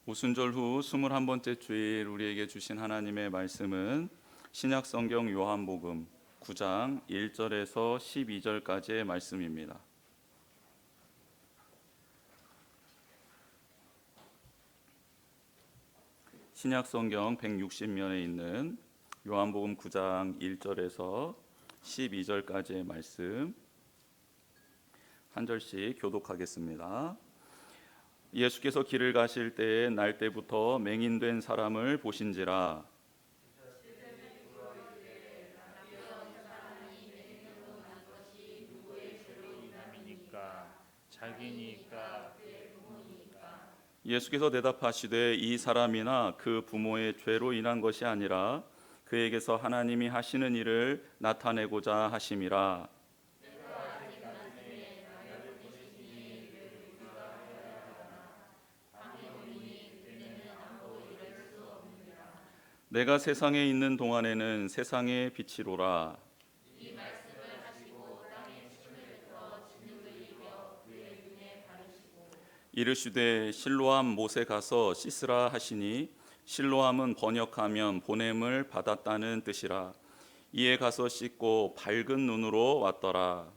오순절 후 21번째 주일 우리에게 주신 하나님의 말씀은 신약성경 요한복음 9장 1절에서 12절까지의 말씀입니다. 신약성경 160면에 있는 요한복음 9장 1절에서 12절까지의 말씀 한 절씩 교독하겠습니다. 예수께서 길을 가실 때에 날 때부터 맹인된 사람을 보신지라. 자기니까 예수께서 대답하시되 이 사람이나 그 부모의 죄로 인한 것이 아니라 그에게서 하나님이 하시는 일을 나타내고자 하심이라. 내가 세상에 있는 동안에는 세상의 빛이로라. 이르시되 실로암 못에 가서 씻으라 하시니 실로암은 번역하면 보냄을 받았다는 뜻이라. 이에 가서 씻고 밝은 눈으로 왔더라.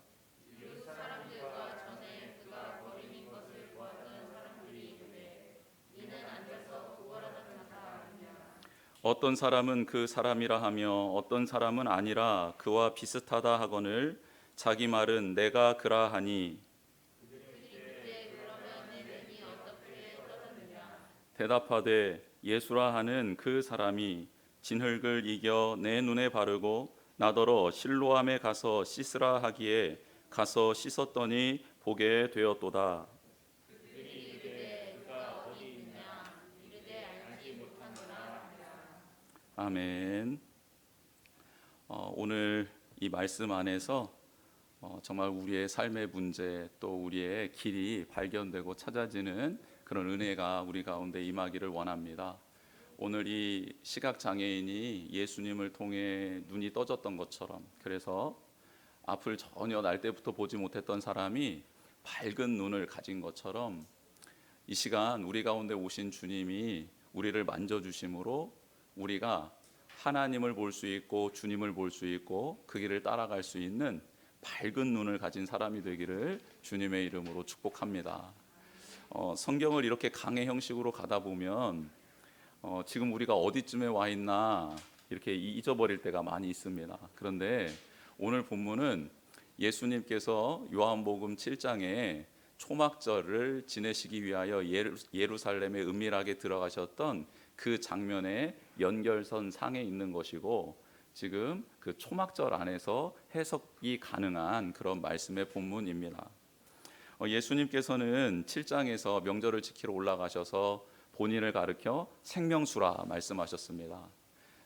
어떤 사람은 그 사람이라 하며 어떤 사람은 아니라 그와 비슷하다 하거늘 자기 말은 내가 그라하니. 대답하되 예수라 하는 그 사람이 진흙을 이겨 내 눈에 바르고 나더러 실로암에 가서 씻으라 하기에 가서 씻었더니 보게 되었도다. 아멘. 오늘 이 말씀 안에서 정말 우리의 삶의 문제 또 우리의 길이 발견되고 찾아지는 그런 은혜가 우리 가운데 임하기를 원합니다. 오늘 이 시각장애인이 예수님을 통해 눈이 떠졌던 것처럼, 그래서 앞을 전혀 날 때부터 보지 못했던 사람이 밝은 눈을 가진 것처럼 이 시간 우리 가운데 오신 주님이 우리를 만져주심으로 우리가 하나님을 볼 수 있고 주님을 볼 수 있고 그 길을 따라갈 수 있는 밝은 눈을 가진 사람이 되기를 주님의 이름으로 축복합니다. 성경을 이렇게 강의 형식으로 가다 보면 지금 우리가 어디쯤에 와 있나 이렇게 잊어버릴 때가 많이 있습니다. 그런데 오늘 본문은 예수님께서 요한복음 7장에 초막절을 지내시기 위하여 예루살렘에 은밀하게 들어가셨던 그 장면의 연결선 상에 있는 것이고, 지금 그 초막절 안에서 해석이 가능한 그런 말씀의 본문입니다. 예수님께서는 7장에서 명절을 지키러 올라가셔서 본인을 가르쳐 생명수라 말씀하셨습니다.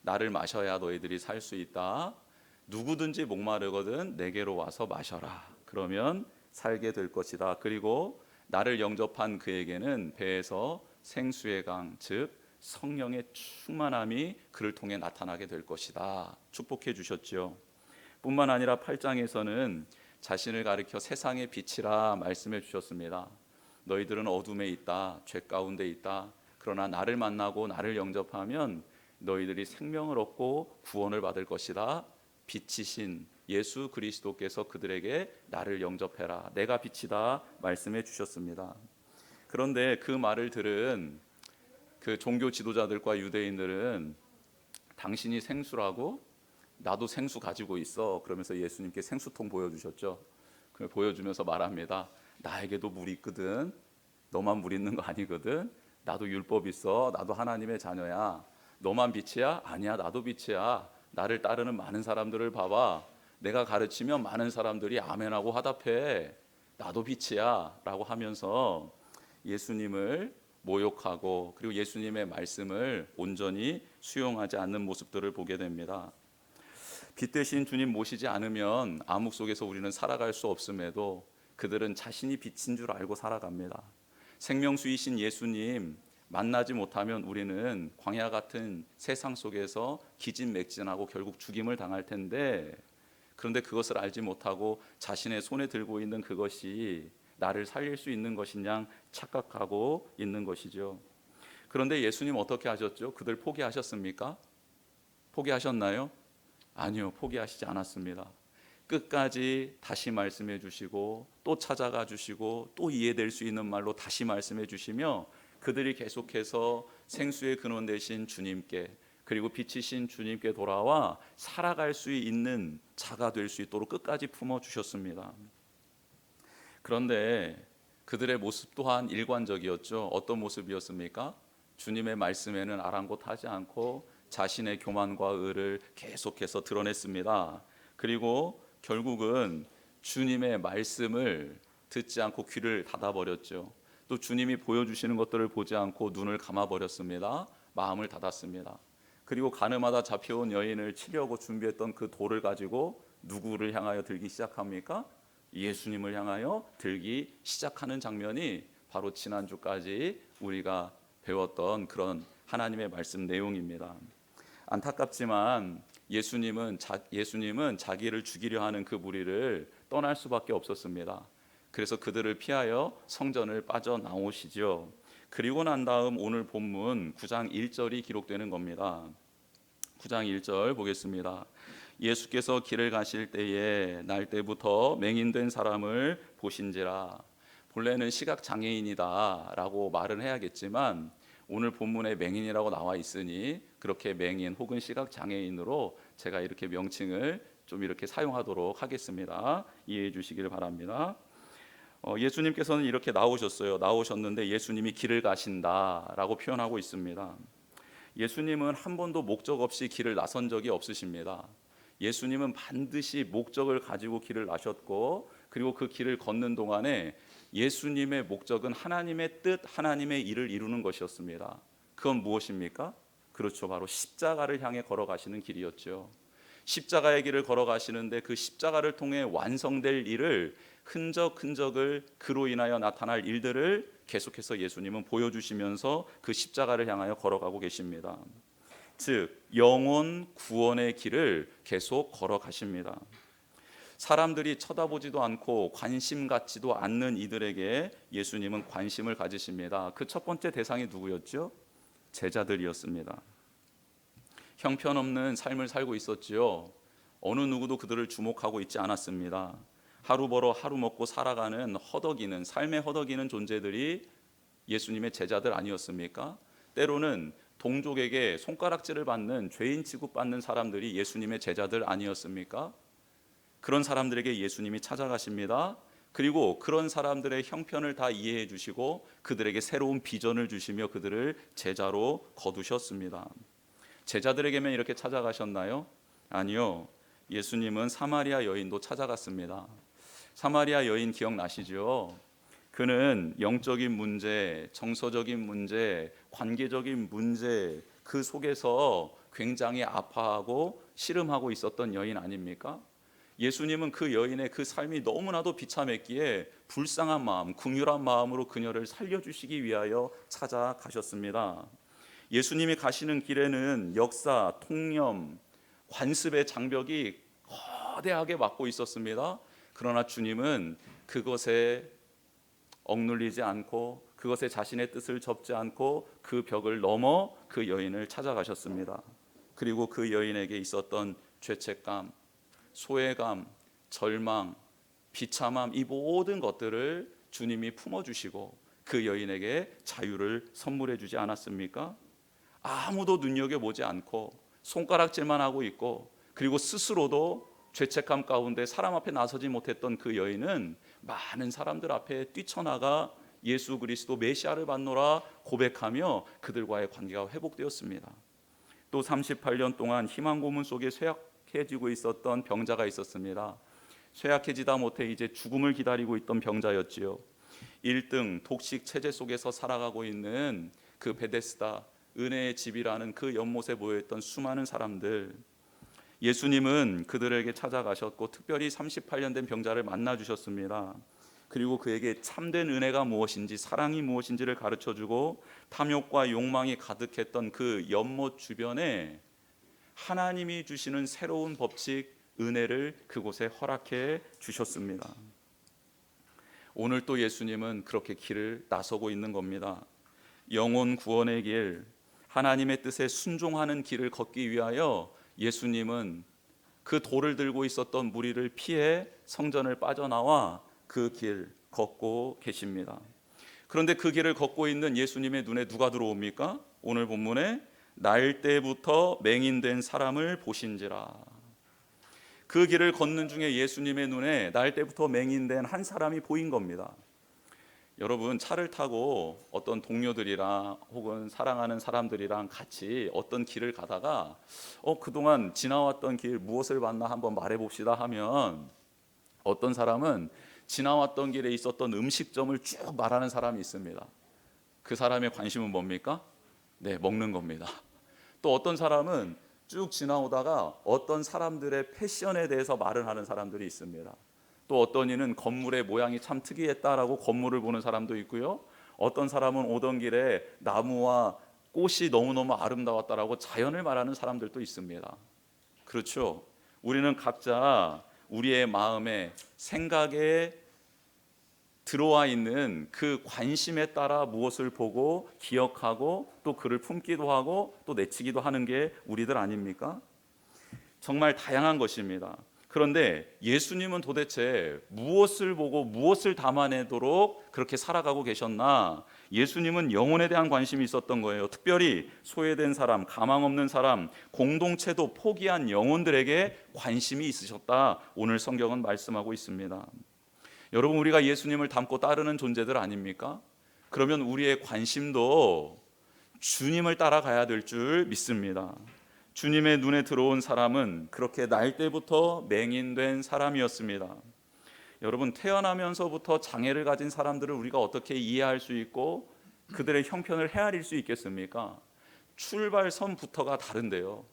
나를 마셔야 너희들이 살 수 있다. 누구든지 목마르거든 내게로 와서 마셔라. 그러면 살게 될 것이다. 그리고 나를 영접한 그에게는 배에서 생수의 강, 즉 성령의 충만함이 그를 통해 나타나게 될 것이다. 축복해 주셨지요. 뿐만 아니라 8장에서는 자신을 가리켜 세상의 빛이라 말씀해 주셨습니다. 너희들은 어둠에 있다, 죄 가운데 있다. 그러나 나를 만나고 나를 영접하면 너희들이 생명을 얻고 구원을 받을 것이다. 빛이신 예수 그리스도께서 그들에게 나를 영접해라, 내가 빛이다 말씀해 주셨습니다. 그런데 그 말을 들은 그 종교 지도자들과 유대인들은 당신이 생수라고? 나도 생수 가지고 있어. 그러면서 예수님께 생수통 보여주셨죠. 그걸 보여주면서 말합니다. 나에게도 물 있거든. 너만 물 있는 거 아니거든. 나도 율법 있어. 나도 하나님의 자녀야. 너만 빛이야? 아니야, 나도 빛이야. 나를 따르는 많은 사람들을 봐봐. 내가 가르치면 많은 사람들이 아멘하고 화답해. 나도 빛이야 라고 하면서 예수님을 모욕하고 그리고 예수님의 말씀을 온전히 수용하지 않는 모습들을 보게 됩니다. 빛 대신 주님 모시지 않으면 암흑 속에서 우리는 살아갈 수 없음에도 그들은 자신이 빛인 줄 알고 살아갑니다. 생명수이신 예수님 만나지 못하면 우리는 광야 같은 세상 속에서 기진맥진하고 결국 죽임을 당할 텐데, 그런데 그것을 알지 못하고 자신의 손에 들고 있는 그것이 나를 살릴 수 있는 것인 양 착각하고 있는 것이죠. 그런데 예수님 어떻게 하셨죠? 그들 포기하셨습니까? 포기하셨나요? 아니요, 포기하시지 않았습니다. 끝까지 다시 말씀해 주시고 또 찾아가 주시고 또 이해될 수 있는 말로 다시 말씀해 주시며 그들이 계속해서 생수의 근원 되신 주님께, 그리고 빛이신 주님께 돌아와 살아갈 수 있는 자가 될 수 있도록 끝까지 품어 주셨습니다. 그런데 그들의 모습 또한 일관적이었죠. 어떤 모습이었습니까? 주님의 말씀에는 아랑곳하지 않고 자신의 교만과 의를 계속해서 드러냈습니다. 그리고 결국은 주님의 말씀을 듣지 않고 귀를 닫아버렸죠. 또 주님이 보여주시는 것들을 보지 않고 눈을 감아버렸습니다. 마음을 닫았습니다. 그리고 가늠하다 잡혀온 여인을 치려고 준비했던 그 돌을 가지고 누구를 향하여 들기 시작합니까? 예수님을 향하여 들기 시작하는 장면이 바로 지난주까지 우리가 배웠던 그런 하나님의 말씀 내용입니다. 안타깝지만 예수님은 자기를 죽이려 하는 그 무리를 떠날 수밖에 없었습니다. 그래서 그들을 피하여 성전을 빠져나오시죠. 그리고 난 다음 오늘 본문 9장 1절이 기록되는 겁니다. 9장 1절 보겠습니다. 예수께서 길을 가실 때에 날 때부터 맹인된 사람을 보신지라. 본래는 시각장애인이다 라고 말은 해야겠지만 오늘 본문에 맹인이라고 나와 있으니 그렇게 맹인 혹은 시각장애인으로 제가 이렇게 명칭을 좀 이렇게 사용하도록 하겠습니다. 이해해 주시기를 바랍니다. 예수님께서는 이렇게 나오셨는데 예수님이 길을 가신다라고 표현하고 있습니다. 예수님은 한 번도 목적 없이 길을 나선 적이 없으십니다. 예수님은 반드시 목적을 가지고 길을 나셨고, 그리고 그 길을 걷는 동안에 예수님의 목적은 하나님의 뜻, 하나님의 일을 이루는 것이었습니다. 그건 무엇입니까? 그렇죠, 바로 십자가를 향해 걸어가시는 길이었죠. 십자가의 길을 걸어가시는데 그 십자가를 통해 완성될 일을 흔적을 그로 인하여 나타날 일들을 계속해서 예수님은 보여주시면서 그 십자가를 향하여 걸어가고 계십니다. 즉 영혼 구원의 길을 계속 걸어가십니다. 사람들이 쳐다보지도 않고 관심 갖지도 않는 이들에게 예수님은 관심을 가지십니다. 그 첫 번째 대상이 누구였죠? 제자들이었습니다. 형편없는 삶을 살고 있었지요. 어느 누구도 그들을 주목하고 있지 않았습니다. 하루 벌어 하루 먹고 살아가는 삶의 허덕이는 존재들이 예수님의 제자들 아니었습니까? 때로는 동족에게 손가락질을 받는 죄인 취급받는 사람들이 예수님의 제자들 아니었습니까? 그런 사람들에게 예수님이 찾아가십니다. 그리고 그런 사람들의 형편을 다 이해해 주시고 그들에게 새로운 비전을 주시며 그들을 제자로 거두셨습니다. 제자들에게만 이렇게 찾아가셨나요? 아니요. 예수님은 사마리아 여인도 찾아갔습니다. 사마리아 여인 기억나시죠? 그는 영적인 문제, 정서적인 문제, 관계적인 문제 그 속에서 굉장히 아파하고 씨름하고 있었던 여인 아닙니까? 예수님은 그 여인의 그 삶이 너무나도 비참했기에 불쌍한 마음, 긍휼한 마음으로 그녀를 살려주시기 위하여 찾아가셨습니다. 예수님이 가시는 길에는 역사, 통념, 관습의 장벽이 거대하게 막고 있었습니다. 그러나 주님은 그것에 억눌리지 않고 그것에 자신의 뜻을 접지 않고 그 벽을 넘어 그 여인을 찾아가셨습니다. 그리고 그 여인에게 있었던 죄책감, 소외감, 절망, 비참함, 이 모든 것들을 주님이 품어주시고 그 여인에게 자유를 선물해 주지 않았습니까? 아무도 눈여겨보지 않고 손가락질만 하고 있고, 그리고 스스로도 죄책감 가운데 사람 앞에 나서지 못했던 그 여인은 많은 사람들 앞에 뛰쳐나가 예수 그리스도 메시아를 받노라 고백하며 그들과의 관계가 회복되었습니다. 또 38년 동안 희망 고문 속에 쇠약해지고 있었던 병자가 있었습니다. 쇠약해지다 못해 이제 죽음을 기다리고 있던 병자였지요. 1등 독식 체제 속에서 살아가고 있는 그 베데스다 은혜의 집이라는 그 연못에 모여있던 수많은 사람들, 예수님은 그들에게 찾아가셨고 특별히 38년 된 병자를 만나 주셨습니다. 그리고 그에게 참된 은혜가 무엇인지, 사랑이 무엇인지를 가르쳐주고 탐욕과 욕망이 가득했던 그 연못 주변에 하나님이 주시는 새로운 법칙, 은혜를 그곳에 허락해 주셨습니다. 오늘 또 예수님은 그렇게 길을 나서고 있는 겁니다. 영혼 구원의 길, 하나님의 뜻에 순종하는 길을 걷기 위하여 예수님은 그 돌을 들고 있었던 무리를 피해 성전을 빠져나와 그 길 걷고 계십니다. 그런데 그 길을 걷고 있는 예수님의 눈에 누가 들어옵니까? 오늘 본문에 날 때부터 맹인된 사람을 보신지라. 그 길을 걷는 중에 예수님의 눈에 날 때부터 맹인된 한 사람이 보인 겁니다. 여러분, 차를 타고 어떤 동료들이랑 혹은 사랑하는 사람들이랑 같이 어떤 길을 가다가 그동안 지나왔던 길 무엇을 봤나 한번 말해봅시다 하면 어떤 사람은 지나왔던 길에 있었던 음식점을 쭉 말하는 사람이 있습니다. 그 사람의 관심은 뭡니까? 네, 먹는 겁니다. 또 어떤 사람은 쭉 지나오다가 어떤 사람들의 패션에 대해서 말을 하는 사람들이 있습니다. 또 어떤 이는 건물의 모양이 참 특이했다라고 건물을 보는 사람도 있고요. 어떤 사람은 오던 길에 나무와 꽃이 너무너무 아름다웠다라고 자연을 말하는 사람들도 있습니다. 그렇죠. 우리는 각자 우리의 마음에 생각에 들어와 있는 그 관심에 따라 무엇을 보고 기억하고 또 그를 품기도 하고 또 내치기도 하는 게 우리들 아닙니까? 정말 다양한 것입니다. 그런데 예수님은 도대체 무엇을 보고 무엇을 담아내도록 그렇게 살아가고 계셨나? 예수님은 영혼에 대한 관심이 있었던 거예요. 특별히 소외된 사람, 가망 없는 사람, 공동체도 포기한 영혼들에게 관심이 있으셨다. 오늘 성경은 말씀하고 있습니다. 여러분, 우리가 예수님을 닮고 따르는 존재들 아닙니까? 그러면 우리의 관심도 주님을 따라가야 될 줄 믿습니다. 주님의 눈에 들어온 사람은 그렇게 날 때부터 맹인된 사람이었습니다. 여러분, 태어나면서부터 장애를 가진 사람들을 우리가 어떻게 이해할 수 있고 그들의 형편을 헤아릴 수 있겠습니까? 출발선부터가 다른데요.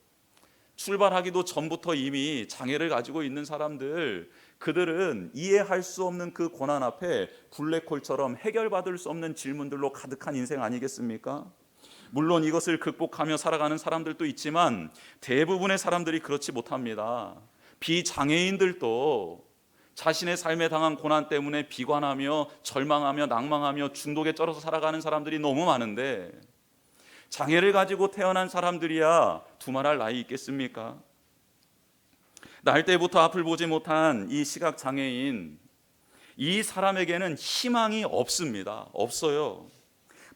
출발하기도 전부터 이미 장애를 가지고 있는 사람들, 그들은 이해할 수 없는 그 고난 앞에 블랙홀처럼 해결받을 수 없는 질문들로 가득한 인생 아니겠습니까? 물론 이것을 극복하며 살아가는 사람들도 있지만 대부분의 사람들이 그렇지 못합니다. 비장애인들도 자신의 삶에 당한 고난 때문에 비관하며 절망하며 낭망하며 중독에 쩔어서 살아가는 사람들이 너무 많은데 장애를 가지고 태어난 사람들이야 두말할 나위 있겠습니까? 날 때부터 앞을 보지 못한 이 시각장애인, 이 사람에게는 희망이 없습니다. 없어요.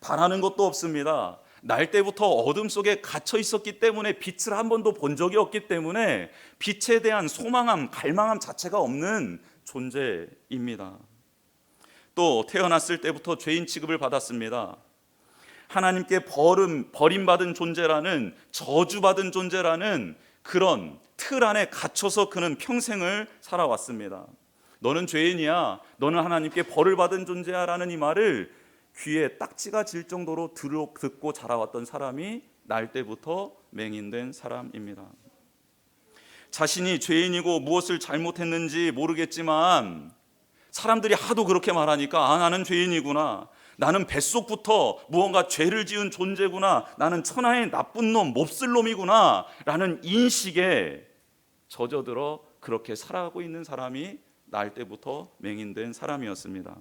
바라는 것도 없습니다. 날 때부터 어둠 속에 갇혀 있었기 때문에 빛을 한 번도 본 적이 없기 때문에 빛에 대한 소망함, 갈망함 자체가 없는 존재입니다. 또 태어났을 때부터 죄인 취급을 받았습니다. 하나님께 버림받은 존재라는, 저주받은 존재라는 그런 틀 안에 갇혀서 그는 평생을 살아왔습니다. 너는 죄인이야, 너는 하나님께 벌을 받은 존재야 라는 이 말을 귀에 딱지가 질 정도로 듣고 자라왔던 사람이 날 때부터 맹인된 사람입니다. 자신이 죄인이고 무엇을 잘못했는지 모르겠지만 사람들이 하도 그렇게 말하니까 나는 죄인이구나, 나는 뱃속부터 무언가 죄를 지은 존재구나, 나는 천하의 나쁜 놈, 몹쓸 놈이구나 라는 인식에 젖어들어 그렇게 살아가고 있는 사람이 날 때부터 맹인된 사람이었습니다.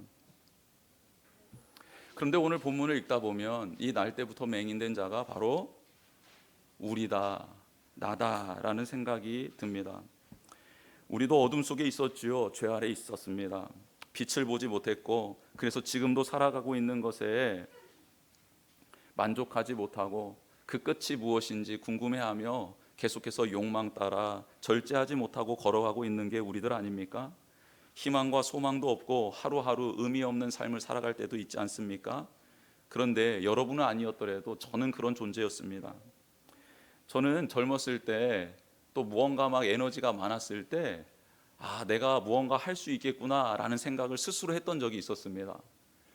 그런데 오늘 본문을 읽다 보면 이 날 때부터 맹인된 자가 바로 우리다, 나다라는 생각이 듭니다. 우리도 어둠 속에 있었지요. 죄 아래 있었습니다. 빛을 보지 못했고 그래서 지금도 살아가고 있는 것에 만족하지 못하고 그 끝이 무엇인지 궁금해하며 계속해서 욕망 따라 절제하지 못하고 걸어가고 있는 게 우리들 아닙니까? 희망과 소망도 없고 하루하루 의미 없는 삶을 살아갈 때도 있지 않습니까? 그런데 여러분은 아니었더라도 저는 그런 존재였습니다. 저는 젊었을 때 또 무언가 막 에너지가 많았을 때 내가 무언가 할 수 있겠구나 라는 생각을 스스로 했던 적이 있었습니다.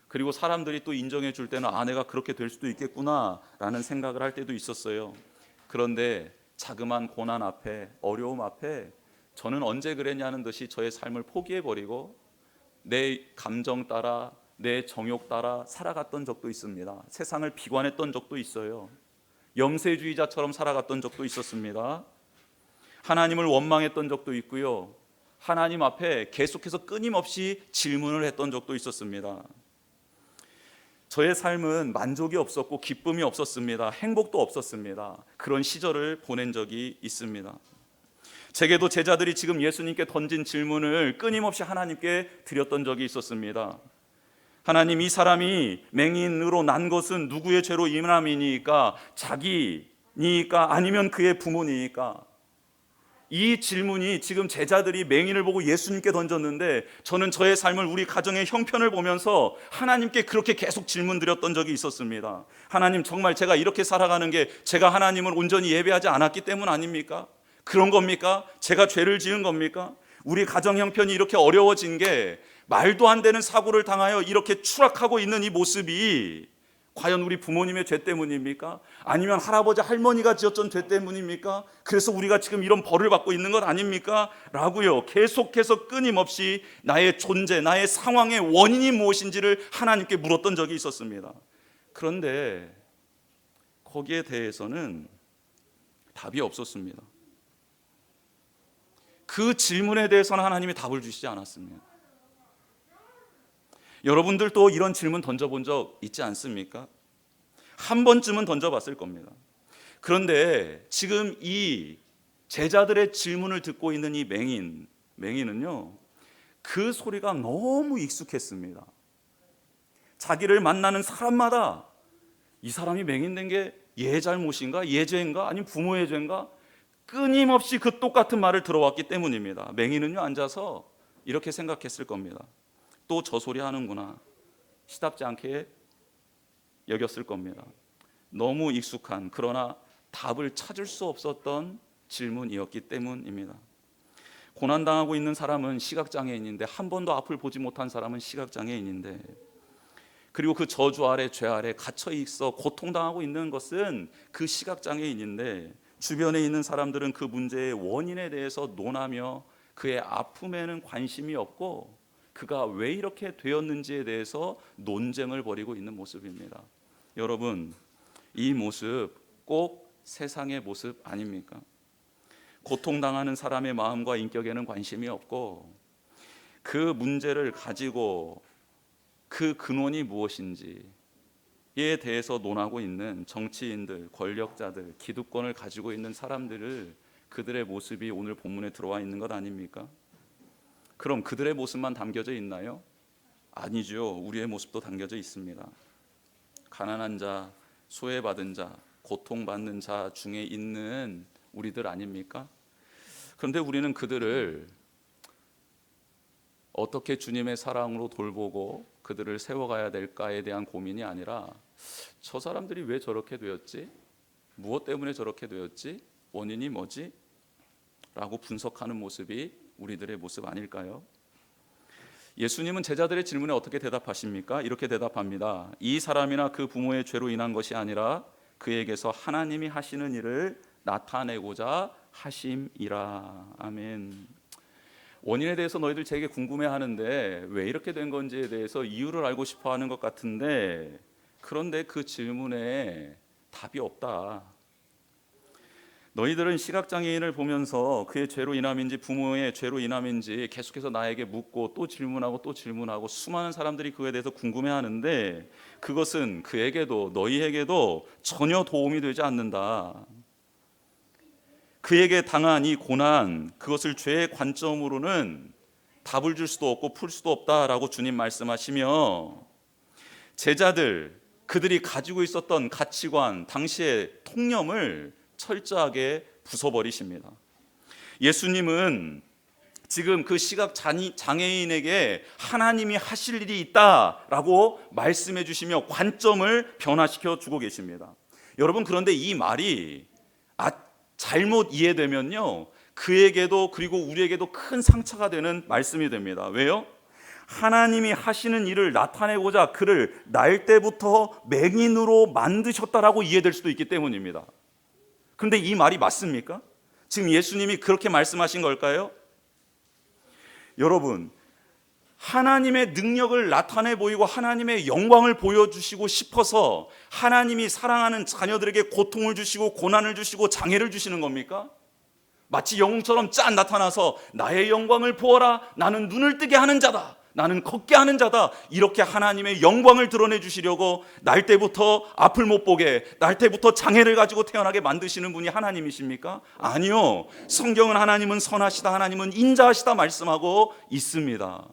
그리고 사람들이 또 인정해 줄 때는 내가 그렇게 될 수도 있겠구나 라는 생각을 할 때도 있었어요. 그런데 자그마한 고난 앞에, 어려움 앞에 저는 언제 그랬냐는 듯이 저의 삶을 포기해버리고 내 감정 따라, 내 정욕 따라 살아갔던 적도 있습니다. 세상을 비관했던 적도 있어요. 염세주의자처럼 살아갔던 적도 있었습니다. 하나님을 원망했던 적도 있고요. 하나님 앞에 계속해서 끊임없이 질문을 했던 적도 있었습니다. 저의 삶은 만족이 없었고 기쁨이 없었습니다. 행복도 없었습니다. 그런 시절을 보낸 적이 있습니다. 제게도 제자들이 지금 예수님께 던진 질문을 끊임없이 하나님께 드렸던 적이 있었습니다. 하나님, 이 사람이 맹인으로 난 것은 누구의 죄로 인함이니까? 자기니까 아니면 그의 부모니까? 이 질문이 지금 제자들이 맹인을 보고 예수님께 던졌는데, 저는 저의 삶을, 우리 가정의 형편을 보면서 하나님께 그렇게 계속 질문 드렸던 적이 있었습니다. 하나님, 정말 제가 이렇게 살아가는 게 제가 하나님을 온전히 예배하지 않았기 때문 아닙니까? 그런 겁니까? 제가 죄를 지은 겁니까? 우리 가정 형편이 이렇게 어려워진 게 말도 안 되는 사고를 당하여 이렇게 추락하고 있는 이 모습이 과연 우리 부모님의 죄 때문입니까? 아니면 할아버지 할머니가 지었던 죄 때문입니까? 그래서 우리가 지금 이런 벌을 받고 있는 것 아닙니까? 라고요, 계속해서 끊임없이 나의 존재, 나의 상황의 원인이 무엇인지를 하나님께 물었던 적이 있었습니다. 그런데 거기에 대해서는 답이 없었습니다. 그 질문에 대해서는 하나님이 답을 주시지 않았습니다. 여러분들도 이런 질문 던져본 적 있지 않습니까? 한 번쯤은 던져봤을 겁니다. 그런데 지금 이 제자들의 질문을 듣고 있는 이 맹인은요, 그 소리가 너무 익숙했습니다. 자기를 만나는 사람마다 이 사람이 맹인된 게 얘 잘못인가? 얘 죄인가? 아니면 부모의 죄인가? 끊임없이 그 똑같은 말을 들어왔기 때문입니다. 맹인은요, 앉아서 이렇게 생각했을 겁니다. 또 저 소리 하는구나. 시답지 않게 여겼을 겁니다. 너무 익숙한, 그러나 답을 찾을 수 없었던 질문이었기 때문입니다. 고난당하고 있는 사람은 시각장애인인데, 한 번도 앞을 보지 못한 사람은 시각장애인인데, 그리고 그 저주 아래, 죄 아래 갇혀 있어 고통당하고 있는 것은 그 시각장애인인데, 주변에 있는 사람들은 그 문제의 원인에 대해서 논하며 그의 아픔에는 관심이 없고 그가 왜 이렇게 되었는지에 대해서 논쟁을 벌이고 있는 모습입니다. 여러분, 이 모습 꼭 세상의 모습 아닙니까? 고통당하는 사람의 마음과 인격에는 관심이 없고 그 문제를 가지고 그 근원이 무엇인지에 대해서 논하고 있는 정치인들, 권력자들, 기득권을 가지고 있는 사람들을, 그들의 모습이 오늘 본문에 들어와 있는 것 아닙니까? 그럼 그들의 모습만 담겨져 있나요? 아니죠. 우리의 모습도 담겨져 있습니다. 가난한 자, 소외받은 자, 고통받는 자 중에 있는 우리들 아닙니까? 그런데 우리는 그들을 어떻게 주님의 사랑으로 돌보고 그들을 세워가야 될까에 대한 고민이 아니라, 저 사람들이 왜 저렇게 되었지? 무엇 때문에 저렇게 되었지? 원인이 뭐지? 라고 분석하는 모습이 우리들의 모습 아닐까요? 예수님은 제자들의 질문에 어떻게 대답하십니까? 이렇게 대답합니다. 이 사람이나 그 부모의 죄로 인한 것이 아니라 그에게서 하나님이 하시는 일을 나타내고자 하심이라. 아멘. 원인에 대해서 너희들 제게 궁금해하는데 왜 이렇게 된 건지에 대해서 이유를 알고 싶어하는 것 같은데, 그런데 그 질문에 답이 없다. 너희들은 시각장애인을 보면서 그의 죄로 인함인지 부모의 죄로 인함인지 계속해서 나에게 묻고 또 질문하고 또 질문하고, 수많은 사람들이 그에 대해서 궁금해하는데 그것은 그에게도 너희에게도 전혀 도움이 되지 않는다. 그에게 당한 이 고난, 그것을 죄의 관점으로는 답을 줄 수도 없고 풀 수도 없다라고 주님 말씀하시며, 제자들, 그들이 가지고 있었던 가치관, 당시의 통념을 철저하게 부숴버리십니다. 예수님은 지금 그 시각장애인에게 하나님이 하실 일이 있다라고 말씀해 주시며 관점을 변화시켜 주고 계십니다. 여러분, 그런데 이 말이 잘못 이해되면요, 그에게도 그리고 우리에게도 큰 상처가 되는 말씀이 됩니다. 왜요? 하나님이 하시는 일을 나타내고자 그를 날 때부터 맹인으로 만드셨다라고 이해될 수도 있기 때문입니다. 그런데 이 말이 맞습니까? 지금 예수님이 그렇게 말씀하신 걸까요? 여러분, 하나님의 능력을 나타내 보이고 하나님의 영광을 보여주시고 싶어서 하나님이 사랑하는 자녀들에게 고통을 주시고 고난을 주시고 장애를 주시는 겁니까? 마치 영웅처럼 짠 나타나서 나의 영광을 보아라, 나는 눈을 뜨게 하는 자다, 나는 걷게 하는 자다. 이렇게 하나님의 영광을 드러내 주시려고 날 때부터 앞을 못 보게, 날 때부터 장애를 가지고 태어나게 만드시는 분이 하나님이십니까? 아니요. 성경은 하나님은 선하시다, 하나님은 인자하시다 말씀하고 있습니다.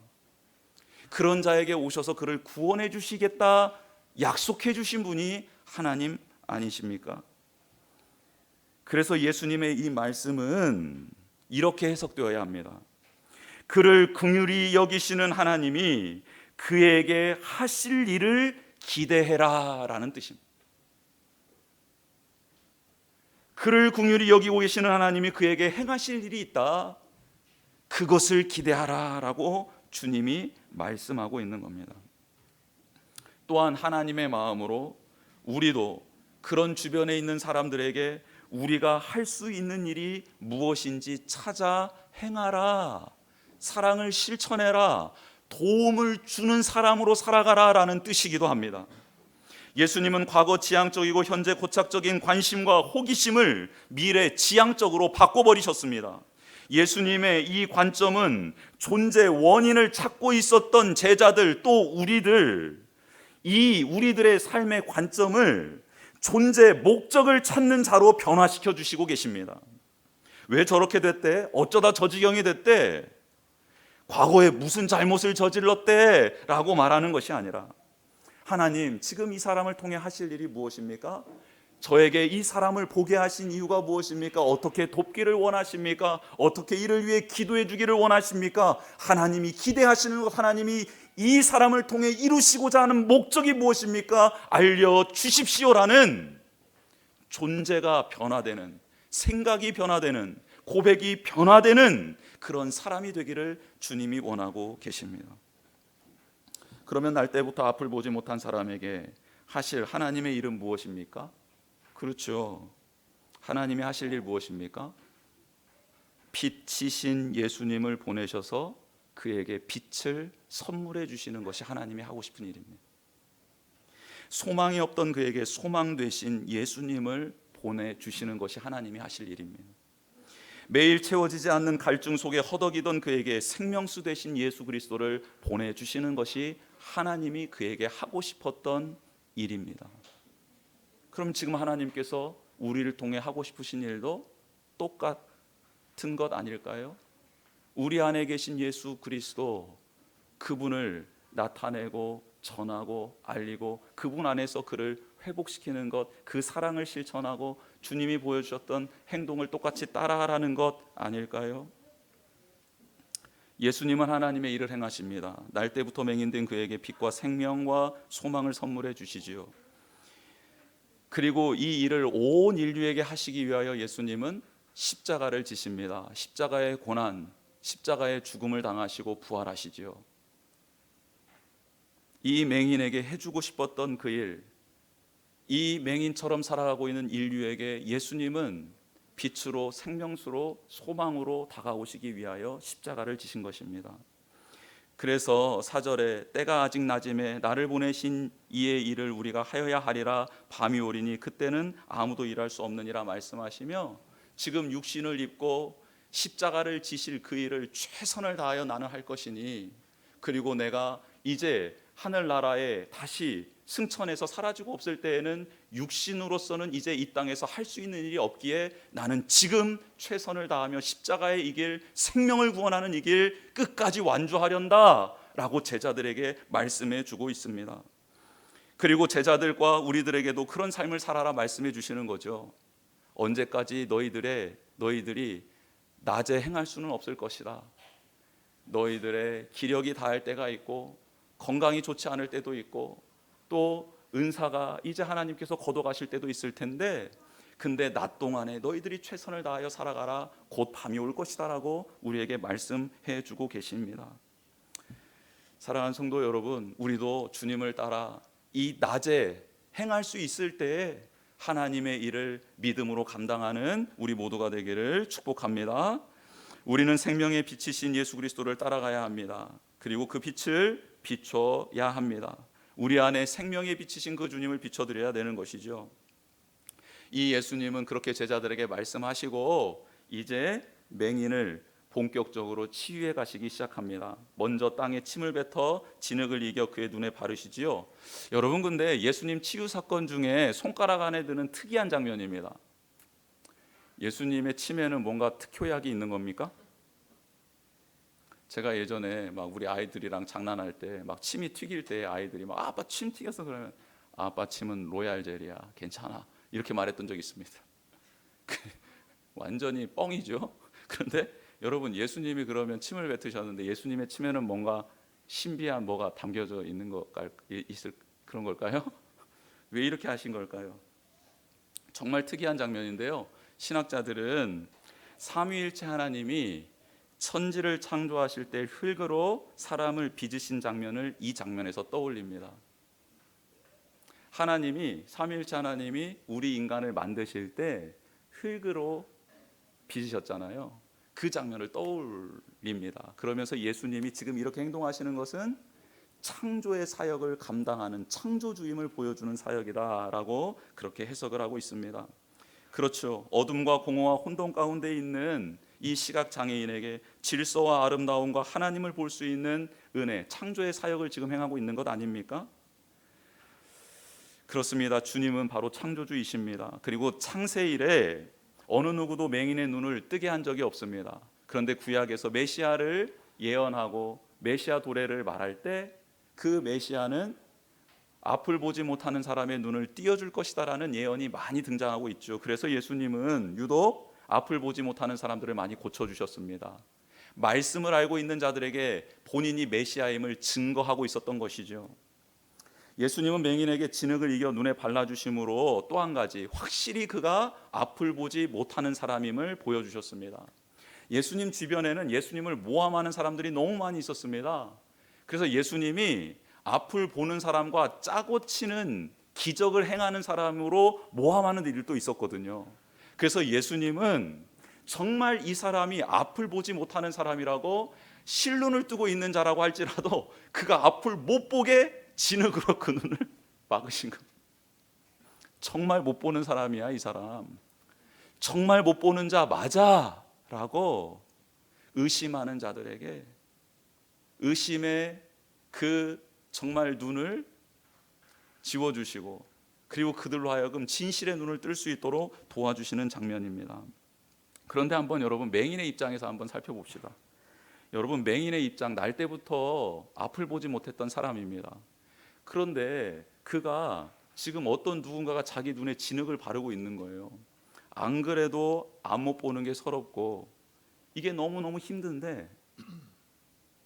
그런 자에게 오셔서 그를 구원해 주시겠다 약속해 주신 분이 하나님 아니십니까? 그래서 예수님의 이 말씀은 이렇게 해석되어야 합니다. 그를 긍휼히 여기시는 하나님이 그에게 하실 일을 기대해라 라는 뜻입니다. 그를 긍휼히 여기고 계시는 하나님이 그에게 행하실 일이 있다. 그것을 기대하라 라고 주님이 말씀하고 있는 겁니다. 또한 하나님의 마음으로 우리도 그런 주변에 있는 사람들에게 우리가 할 수 있는 일이 무엇인지 찾아 행하라, 사랑을 실천해라, 도움을 주는 사람으로 살아가라 라는 뜻이기도 합니다. 예수님은 과거 지향적이고 현재 고착적인 관심과 호기심을 미래 지향적으로 바꿔버리셨습니다. 예수님의 이 관점은 존재 원인을 찾고 있었던 제자들 또 우리들의 삶의 관점을 존재 목적을 찾는 자로 변화시켜 주시고 계십니다. 왜 저렇게 됐대? 어쩌다 저 지경이 됐대? 과거에 무슨 잘못을 저질렀대? 라고 말하는 것이 아니라 하나님, 지금 이 사람을 통해 하실 일이 무엇입니까? 저에게 이 사람을 보게 하신 이유가 무엇입니까? 어떻게 돕기를 원하십니까? 어떻게 이를 위해 기도해 주기를 원하십니까? 하나님이 기대하시는 것, 하나님이 이 사람을 통해 이루시고자 하는 목적이 무엇입니까? 알려주십시오라는 존재가 변화되는, 생각이 변화되는, 고백이 변화되는 그런 사람이 되기를 주님이 원하고 계십니다. 그러면 날 때부터 앞을 보지 못한 사람에게 하실 하나님의 일은 무엇입니까? 그렇죠. 하나님이 하실 일 무엇입니까? 빛이신 예수님을 보내셔서 그에게 빛을 선물해 주시는 것이 하나님이 하고 싶은 일입니다. 소망이 없던 그에게 소망 되신 예수님을 보내주시는 것이 하나님이 하실 일입니다. 매일 채워지지 않는 갈증 속에 허덕이던 그에게 생명수 되신 예수 그리스도를 보내주시는 것이 하나님이 그에게 하고 싶었던 일입니다. 그럼 지금 하나님께서 우리를 통해 하고 싶으신 일도 똑같은 것 아닐까요? 우리 안에 계신 예수 그리스도, 그분을 나타내고 전하고 알리고 그분 안에서 그를 회복시키는 것, 그 사랑을 실천하고 주님이 보여주셨던 행동을 똑같이 따라하라는 것 아닐까요? 예수님은 하나님의 일을 행하십니다. 날 때부터 맹인된 그에게 빛과 생명과 소망을 선물해 주시지요. 그리고 이 일을 온 인류에게 하시기 위하여 예수님은 십자가를 지십니다. 십자가의 고난, 십자가의 죽음을 당하시고 부활하시지요. 이 맹인에게 해주고 싶었던 그 일, 이 맹인처럼 살아가고 있는 인류에게 예수님은 빛으로, 생명수로, 소망으로 다가오시기 위하여 십자가를 지신 것입니다. 그래서 4절에 때가 아직 낮음에 나를 보내신 이의 일을 우리가 하여야 하리라, 밤이 오리니 그때는 아무도 일할 수 없느니라 말씀하시며, 지금 육신을 입고 십자가를 지실 그 일을 최선을 다하여 나는 할 것이니, 그리고 내가 이제 하늘나라에 다시 승천해서 사라지고 없을 때에는 육신으로서는 이제 이 땅에서 할 수 있는 일이 없기에 나는 지금 최선을 다하며 십자가의 이 길, 생명을 구원하는 이 길 끝까지 완주하련다 라고 제자들에게 말씀해 주고 있습니다. 그리고 제자들과 우리들에게도 그런 삶을 살아라 말씀해 주시는 거죠. 언제까지 너희들이 낮에 행할 수는 없을 것이다. 너희들의 기력이 다할 때가 있고 건강이 좋지 않을 때도 있고 또 은사가 이제 하나님께서 걷어가실 때도 있을 텐데, 근데 낮 동안에 너희들이 최선을 다하여 살아가라, 곧 밤이 올 것이다 라고 우리에게 말씀해 주고 계십니다. 사랑하는 성도 여러분, 우리도 주님을 따라 이 낮에 행할 수 있을 때에 하나님의 일을 믿음으로 감당하는 우리 모두가 되기를 축복합니다. 우리는 생명의 빛이신 예수 그리스도를 따라가야 합니다. 그리고 그 빛을 비춰야 합니다. 우리 안에 생명의 빛이신 그 주님을 비춰드려야 되는 것이죠. 이 예수님은 그렇게 제자들에게 말씀하시고 이제 맹인을 본격적으로 치유해 가시기 시작합니다. 먼저 땅에 침을 뱉어 진흙을 이겨 그의 눈에 바르시지요. 여러분, 근데 예수님 치유 사건 중에 손가락 안에 드는 특이한 장면입니다. 예수님의 침에는 뭔가 특효약이 있는 겁니까? 제가 예전에 막 우리 아이들이랑 장난할 때 막 침이 튀길 때 아이들이 막 아빠 침 튀겼어 그러면 아빠 침은 로얄 젤이야 괜찮아 이렇게 말했던 적이 있습니다. 완전히 뻥이죠. 그런데 여러분, 예수님이 그러면 침을 뱉으셨는데 예수님의 침에는 뭔가 신비한 뭐가 담겨져 있는 있을 그런 걸까요? 왜 이렇게 하신 걸까요? 정말 특이한 장면인데요. 신학자들은 삼위일체 하나님이 천지를 창조하실 때 흙으로 사람을 빚으신 장면을 이 장면에서 떠올립니다. 삼위일체 하나님이 우리 인간을 만드실 때 흙으로 빚으셨잖아요. 그 장면을 떠올립니다. 그러면서 예수님이 지금 이렇게 행동하시는 것은 창조의 사역을 감당하는 창조주임을 보여주는 사역이다라고 그렇게 해석을 하고 있습니다. 그렇죠. 어둠과 공허와 혼돈 가운데 있는 이 시각장애인에게 질서와 아름다움과 하나님을 볼 수 있는 은혜, 창조의 사역을 지금 행하고 있는 것 아닙니까? 그렇습니다. 주님은 바로 창조주이십니다. 그리고 창세 이래 어느 누구도 맹인의 눈을 뜨게 한 적이 없습니다. 그런데 구약에서 메시아를 예언하고 메시아 도래를 말할 때 그 메시아는 앞을 보지 못하는 사람의 눈을 띄어줄 것이다라는 예언이 많이 등장하고 있죠. 그래서 예수님은 유독 앞을 보지 못하는 사람들을 많이 고쳐주셨습니다. 말씀을 알고 있는 자들에게 본인이 메시아임을 증거하고 있었던 것이죠. 예수님은 맹인에게 진흙을 이겨 눈에 발라주심으로 또 한 가지 확실히 그가 앞을 보지 못하는 사람임을 보여주셨습니다. 예수님 주변에는 예수님을 모함하는 사람들이 너무 많이 있었습니다. 그래서 예수님이 앞을 보는 사람과 짜고 치는 기적을 행하는 사람으로 모함하는 일도 있었거든요. 그래서 예수님은 정말 이 사람이 앞을 보지 못하는 사람이라고 실눈을 뜨고 있는 자라고 할지라도 그가 앞을 못 보게 진흙으로 그 눈을 막으신 겁니다. 정말 못 보는 사람이야 이 사람. 정말 못 보는 자 맞아 라고 의심하는 자들에게 의심의 그 정말 눈을 지워주시고 그리고 그들로 하여금 진실의 눈을 뜰 수 있도록 도와주시는 장면입니다. 그런데 한번 여러분 맹인의 입장에서 한번 살펴봅시다. 여러분 맹인의 입장, 날 때부터 앞을 보지 못했던 사람입니다. 그런데 그가 지금 어떤 누군가가 자기 눈에 진흙을 바르고 있는 거예요. 안 그래도 안 못 보는 게 서럽고 이게 너무너무 힘든데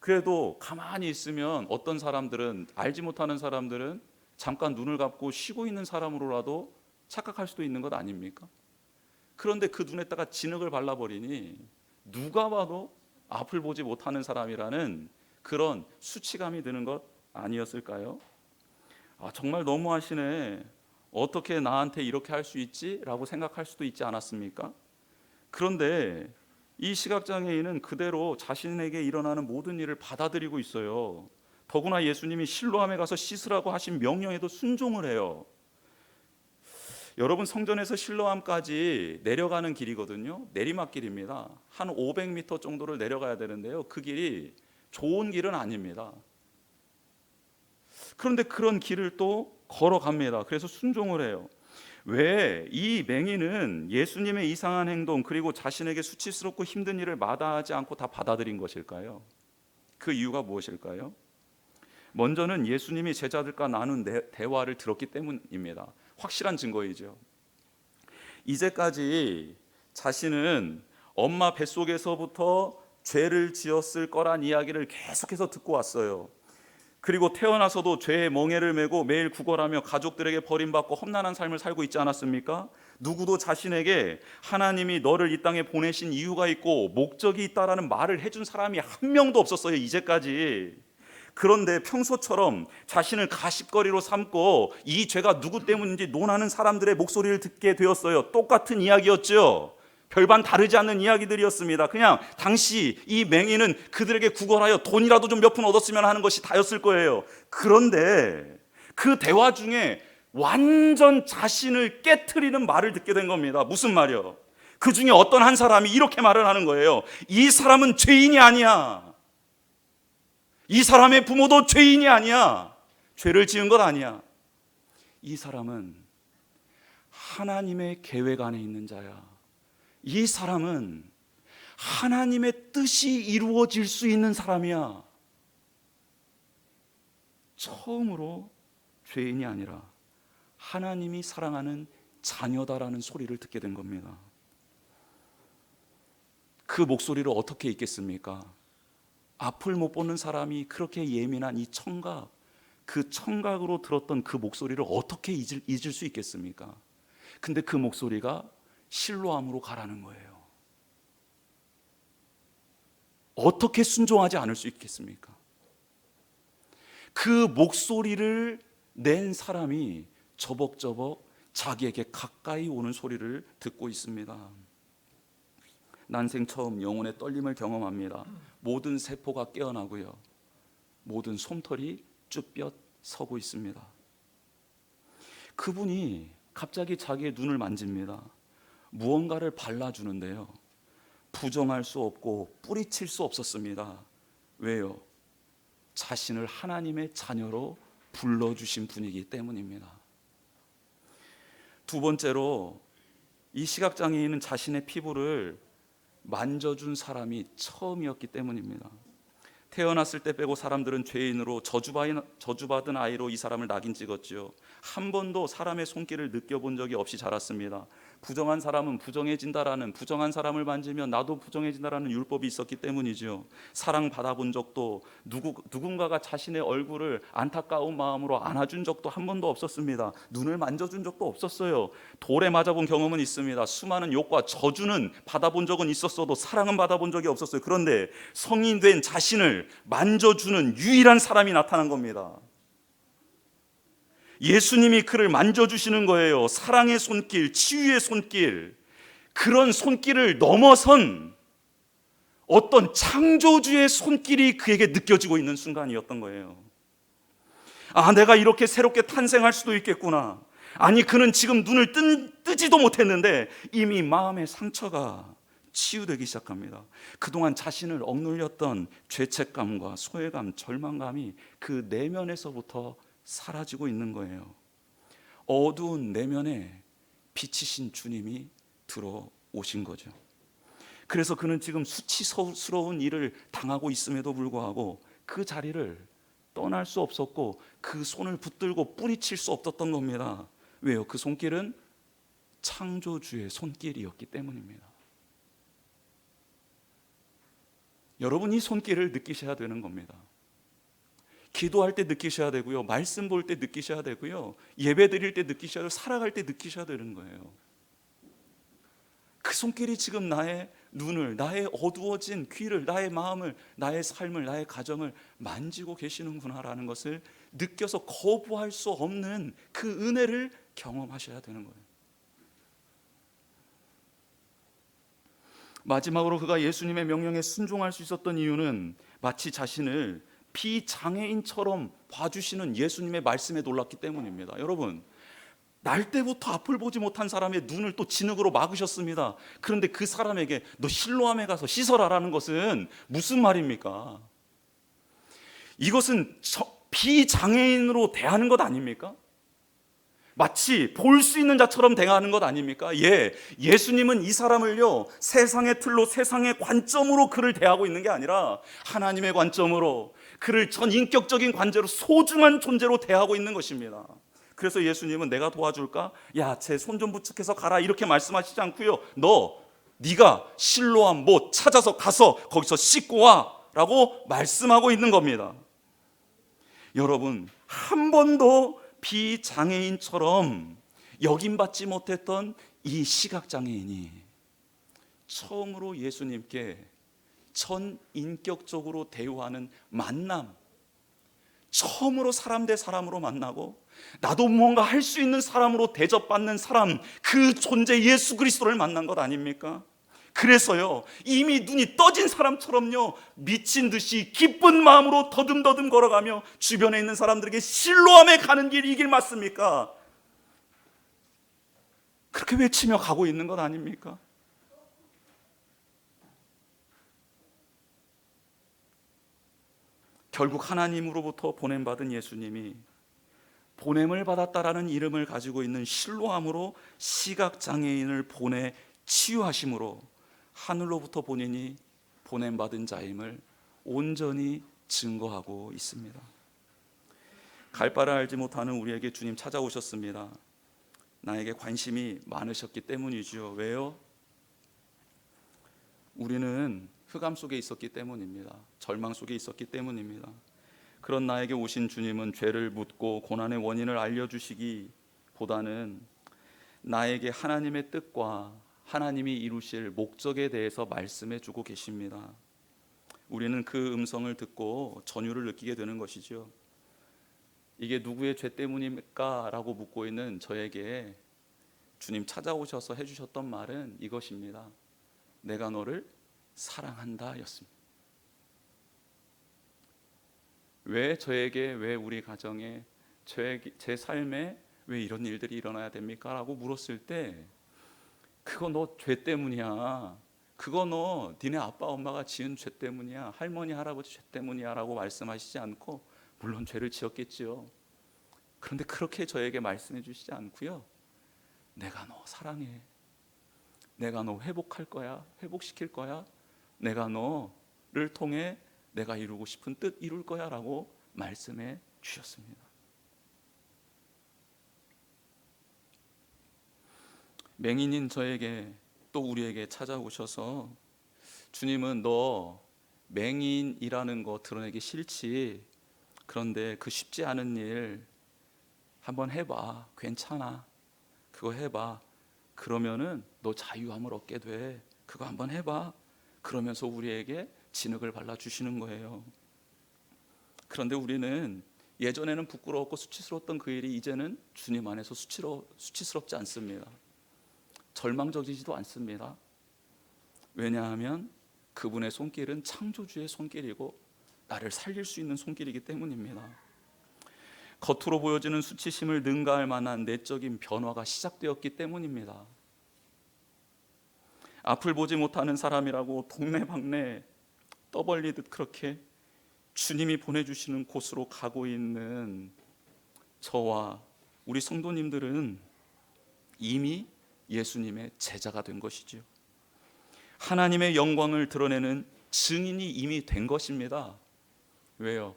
그래도 가만히 있으면 어떤 사람들은 알지 못하는 사람들은 잠깐 눈을 감고 쉬고 있는 사람으로라도 착각할 수도 있는 것 아닙니까? 그런데 그 눈에다가 진흙을 발라버리니 누가 봐도 앞을 보지 못하는 사람이라는 그런 수치감이 드는 것 아니었을까요? 정말 너무하시네. 어떻게 나한테 이렇게 할 수 있지? 라고 생각할 수도 있지 않았습니까? 그런데 이 시각장애인은 그대로 자신에게 일어나는 모든 일을 받아들이고 있어요. 더구나 예수님이 실로암에 가서 씻으라고 하신 명령에도 순종을 해요. 여러분 성전에서 실로암까지 내려가는 길이거든요. 내리막길입니다. 한 500m 정도를 내려가야 되는데요. 그 길이 좋은 길은 아닙니다. 그런데 그런 길을 또 걸어갑니다. 그래서 순종을 해요. 왜 이 맹인은 예수님의 이상한 행동 그리고 자신에게 수치스럽고 힘든 일을 마다하지 않고 다 받아들인 것일까요? 그 이유가 무엇일까요? 먼저는 예수님이 제자들과 나눈 대화를 들었기 때문입니다. 확실한 증거이죠. 이제까지 자신은 엄마 뱃속에서부터 죄를 지었을 거란 이야기를 계속해서 듣고 왔어요. 그리고 태어나서도 죄의 멍에를 메고 매일 구걸하며 가족들에게 버림받고 험난한 삶을 살고 있지 않았습니까? 누구도 자신에게 하나님이 너를 이 땅에 보내신 이유가 있고 목적이 있다라는 말을 해준 사람이 한 명도 없었어요, 이제까지. 그런데 평소처럼 자신을 가십거리로 삼고 이 죄가 누구 때문인지 논하는 사람들의 목소리를 듣게 되었어요. 똑같은 이야기였죠. 별반 다르지 않는 이야기들이었습니다. 그냥 당시 이 맹인은 그들에게 구걸하여 돈이라도 좀 몇 푼 얻었으면 하는 것이 다였을 거예요. 그런데 그 대화 중에 완전 자신을 깨트리는 말을 듣게 된 겁니다. 무슨 말이요? 그 중에 어떤 한 사람이 이렇게 말을 하는 거예요. 이 사람은 죄인이 아니야. 이 사람의 부모도 죄인이 아니야. 죄를 지은 것 아니야. 이 사람은 하나님의 계획 안에 있는 자야. 이 사람은 하나님의 뜻이 이루어질 수 있는 사람이야. 처음으로 죄인이 아니라 하나님이 사랑하는 자녀다라는 소리를 듣게 된 겁니다. 그 목소리를 어떻게 잊겠습니까? 앞을 못 보는 사람이 그렇게 예민한 이 청각, 그 청각으로 들었던 그 목소리를 어떻게 잊을 수 있겠습니까? 근데 그 목소리가 실로암으로 가라는 거예요. 어떻게 순종하지 않을 수 있겠습니까? 그 목소리를 낸 사람이 저벅저벅 자기에게 가까이 오는 소리를 듣고 있습니다. 난생 처음 영혼의 떨림을 경험합니다. 모든 세포가 깨어나고요, 모든 솜털이 쭈뼛 서고 있습니다. 그분이 갑자기 자기의 눈을 만집니다. 무언가를 발라주는데요, 부정할 수 없고 뿌리칠 수 없었습니다. 왜요? 자신을 하나님의 자녀로 불러주신 분이기 때문입니다. 두 번째로, 이 시각장애인은 자신의 피부를 만져준 사람이 처음이었기 때문입니다. 태어났을 때 빼고 사람들은 죄인으로 저주받은 아이로 이 사람을 낙인 찍었지요. 한 번도 사람의 손길을 느껴본 적이 없이 자랐습니다. 부정한 사람은 부정해진다라는, 부정한 사람을 만지면 나도 부정해진다라는 율법이 있었기 때문이죠. 사랑받아본 적도, 누군가가 자신의 얼굴을 안타까운 마음으로 안아준 적도 한 번도 없었습니다. 눈을 만져준 적도 없었어요. 돌에 맞아본 경험은 있습니다. 수많은 욕과 저주는 받아본 적은 있었어도 사랑은 받아본 적이 없었어요. 그런데 성인 된 자신을 만져주는 유일한 사람이 나타난 겁니다. 예수님이 그를 만져주시는 거예요. 사랑의 손길, 치유의 손길, 그런 손길을 넘어선 어떤 창조주의 손길이 그에게 느껴지고 있는 순간이었던 거예요. 아, 내가 이렇게 새롭게 탄생할 수도 있겠구나. 아니, 그는 지금 눈을 뜨지도 못했는데 이미 마음의 상처가 치유되기 시작합니다. 그동안 자신을 억눌렸던 죄책감과 소외감, 절망감이 그 내면에서부터 사라지고 있는 거예요. 어두운 내면에 빛이신 주님이 들어오신 거죠. 그래서 그는 지금 수치스러운 일을 당하고 있음에도 불구하고 그 자리를 떠날 수 없었고 그 손을 붙들고 뿌리칠 수 없었던 겁니다. 왜요? 그 손길은 창조주의 손길이었기 때문입니다. 여러분, 이 손길을 느끼셔야 되는 겁니다. 기도할 때 느끼셔야 되고요, 말씀 볼 때 느끼셔야 되고요, 예배 드릴 때 느끼셔야 되고, 살아갈 때 느끼셔야 되는 거예요. 그 손길이 지금 나의 눈을, 나의 어두워진 귀를, 나의 마음을, 나의 삶을, 나의 가정을 만지고 계시는구나라는 것을 느껴서 거부할 수 없는 그 은혜를 경험하셔야 되는 거예요. 마지막으로 그가 예수님의 명령에 순종할 수 있었던 이유는 마치 자신을 비장애인처럼 봐주시는 예수님의 말씀에 놀랐기 때문입니다. 여러분, 날 때부터 앞을 보지 못한 사람의 눈을 또 진흙으로 막으셨습니다. 그런데 그 사람에게 너 실로암에 가서 씻어라라는 것은 무슨 말입니까? 이것은 비장애인으로 대하는 것 아닙니까? 마치 볼 수 있는 자처럼 대하는 것 아닙니까? 예수님은 이 사람을요, 세상의 틀로, 세상의 관점으로 그를 대하고 있는 게 아니라 하나님의 관점으로, 그를 전인격적인 관계로 소중한 존재로 대하고 있는 것입니다. 그래서 예수님은 내가 도와줄까? 야, 제 손 좀 부축해서 가라, 이렇게 말씀하시지 않고요, 네가 실로암 못 찾아서 가서 거기서 씻고 와 라고 말씀하고 있는 겁니다. 여러분, 한 번도 비장애인처럼 여김받지 못했던 이 시각장애인이 처음으로 예수님께 전인격적으로 대우하는 만남, 처음으로 사람 대 사람으로 만나고 나도 무언가 할 수 있는 사람으로 대접받는 사람, 그 존재 예수 그리스도를 만난 것 아닙니까? 그래서요, 이미 눈이 떠진 사람처럼요, 미친 듯이 기쁜 마음으로 더듬더듬 걸어가며 주변에 있는 사람들에게 실로암에 가는 길이 이 길 맞습니까? 그렇게 외치며 가고 있는 것 아닙니까? 결국 하나님으로부터 보냄받은 예수님이 보냄을 받았다라는 이름을 가지고 있는 실로암으로 시각장애인을 보내 치유하심으로 하늘로부터 본인이 보냄받은 자임을 온전히 증거하고 있습니다. 갈 바를 알지 못하는 우리에게 주님 찾아오셨습니다. 나에게 관심이 많으셨기 때문이죠. 왜요? 우리는 흑암 속에 있었기 때문입니다. 절망 속에 있었기 때문입니다. 그런 나에게 오신 주님은 죄를 묻고 고난의 원인을 알려주시기보다는 나에게 하나님의 뜻과 하나님이 이루실 목적에 대해서 말씀해 주고 계십니다. 우리는 그 음성을 듣고 전율을 느끼게 되는 것이죠. 이게 누구의 죄 때문입니까? 라고 묻고 있는 저에게 주님 찾아오셔서 해주셨던 말은 이것입니다. 내가 너를 사랑한다 였습니다. 왜 저에게, 왜 우리 가정에, 제 삶에 왜 이런 일들이 일어나야 됩니까? 라고 물었을 때 그거 너 죄 때문이야. 그거 너 니네 아빠 엄마가 지은 죄 때문이야. 할머니 할아버지 죄 때문이야 라고 말씀하시지 않고, 물론 죄를 지었겠지요. 그런데 그렇게 저에게 말씀해 주시지 않고요, 내가 너 사랑해. 내가 너 회복할 거야. 회복시킬 거야. 내가 너를 통해 내가 이루고 싶은 뜻 이룰 거야 라고 말씀해 주셨습니다. 맹인인 저에게 또 우리에게 찾아오셔서 주님은 너 맹인이라는 거 드러내기 싫지. 그런데 그 쉽지 않은 일 한번 해봐. 괜찮아. 그거 해봐. 그러면은 너 자유함을 얻게 돼. 그거 한번 해봐. 그러면서 우리에게 진흙을 발라주시는 거예요. 그런데 우리는 예전에는 부끄러웠고 수치스러웠던 그 일이 이제는 주님 안에서 수치스럽지 않습니다. 절망적이지도 않습니다. 왜냐하면 그분의 손길은 창조주의 손길이고 나를 살릴 수 있는 손길이기 때문입니다. 겉으로 보여지는 수치심을 능가할 만한 내적인 변화가 시작되었기 때문입니다. 앞을 보지 못하는 사람이라고 동네방네 떠벌리듯 그렇게 주님이 보내주시는 곳으로 가고 있는 저와 우리 성도님들은 이미 예수님의 제자가 된 것이죠. 하나님의 영광을 드러내는 증인이 이미 된 것입니다. 왜요?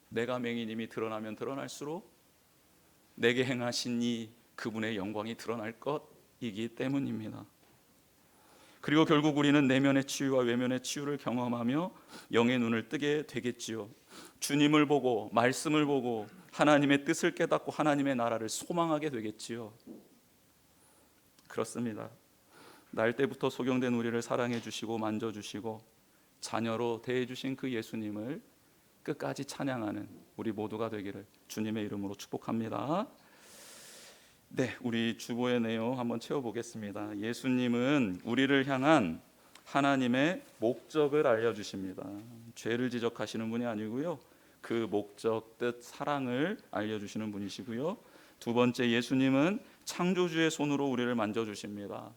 내가 맹인임이 드러나면 드러날수록 내게 행하신 이 그분의 영광이 드러날 것이기 때문입니다. 그리고 결국 우리는 내면의 치유와 외면의 치유를 경험하며 영의 눈을 뜨게 되겠지요. 주님을 보고 말씀을 보고 하나님의 뜻을 깨닫고 하나님의 나라를 소망하게 되겠지요. 그렇습니다. 날 때부터 소경된 우리를 사랑해 주시고 만져주시고 자녀로 대해주신 그 예수님을 끝까지 찬양하는 우리 모두가 되기를 주님의 이름으로 축복합니다. 네, 우리 주보의 내용 한번 채워보겠습니다. 예수님은 우리를 향한 하나님의 목적을 알려주십니다. 죄를 지적하시는 분이 아니고요, 그 목적, 뜻, 사랑을 알려주시는 분이시고요. 두 번째, 예수님은 창조주의 손으로 우리를 만져주십니다.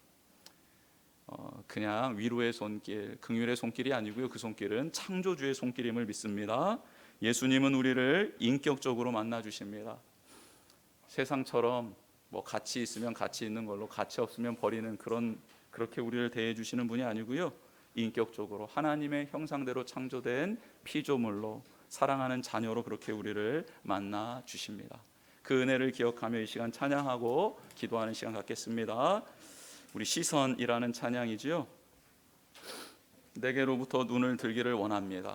그냥 위로의 손길, 긍휼의 손길이 아니고요, 그 손길은 창조주의 손길임을 믿습니다. 예수님은 우리를 인격적으로 만나주십니다. 세상처럼 뭐 같이 있으면 같이 있는 걸로, 같이 없으면 버리는 그렇게 우리를 대해 주시는 분이 아니고요, 인격적으로 하나님의 형상대로 창조된 피조물로 사랑하는 자녀로 그렇게 우리를 만나 주십니다. 그 은혜를 기억하며 이 시간 찬양하고 기도하는 시간 갖겠습니다. 우리 시선이라는 찬양이지요. 내게로부터 눈을 들기를 원합니다.